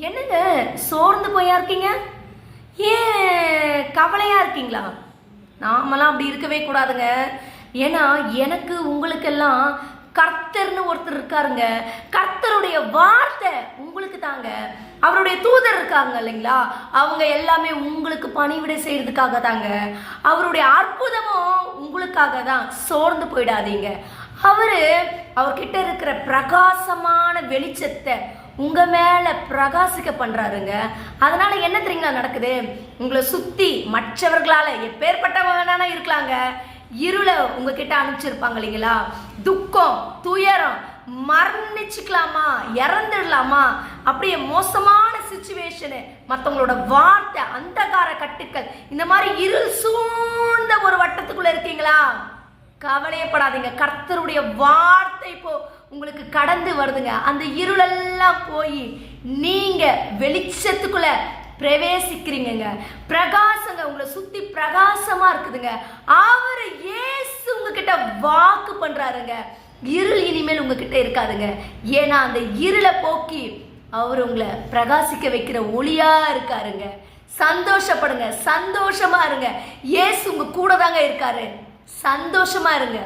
என்னங்க சோர்ந்து போயா இருக்கீங்க? ஏன் கவலையா இருக்கீங்களா? நாமெல்லாம் அப்படி இருக்கவே கூடாதுங்க. ஏன்னா எனக்கு உங்களுக்கெல்லாம் கர்த்தர்னு ஒருத்தர் இருக்காருங்க. கர்த்தருடைய வார்த்தை உங்களுக்கு தாங்க. அவருடைய தூதர் இருக்காங்க இல்லைங்களா, அவங்க எல்லாமே உங்களுக்கு பணிவிடை செய்யறதுக்காக தாங்க. அவருடைய அற்புதமும் உங்களுக்காக தான். சோர்ந்து போயிடாதீங்க. அவர்கிட்ட இருக்கிற பிரகாசமான வெளிச்சத்தை உங்க மேல பிரகாசிக்க பண்றாருங்க. அதனால என்ன தெரியுங்களா நடக்குது? உங்களை சுத்தி மற்றவர்களால எப்பேற்பட்டவங்க வேணா இருக்கலாங்க, இருளை உங்ககிட்ட அனுப்பிச்சிருப்பாங்க இல்லைங்களா, துக்கம் துயரம், மரணிச்சுக்கலாமா இறந்துடலாமா, அப்படியே மோசமான சிச்சுவேஷனு, மற்றவங்களோட வார்த்தை, அந்தகார கட்டுக்கள், இந்த மாதிரி இருள் சூழ்ந்த ஒரு வட்டத்துக்குள்ள இருக்கீங்களா? கவலையப்படாதீங்க. கர்த்தருடைய வார்த்தை இப்போ உங்களுக்கு கடந்து வருதுங்க. அந்த இருளெல்லாம் போய் நீங்க வெளிச்சத்துக்குள்ள பிரவேசிக்கிறீங்க. பிரகாசங்க உங்களை சுத்தி பிரகாசமா இருக்குதுங்க. அவரு இயேசு உங்ககிட்ட வாக்கு பண்றாருங்க. இருள் இனிமேல் உங்ககிட்ட இருக்காதுங்க. ஏன்னா அந்த இருளை போக்கி அவர் உங்களை பிரகாசிக்க வைக்கிற ஒளியா இருக்காருங்க. சந்தோஷப்படுங்க, சந்தோஷமா இருங்க. இயேசு உங்க கூட தாங்க இருக்காரு. சந்தோஷமா இருங்க.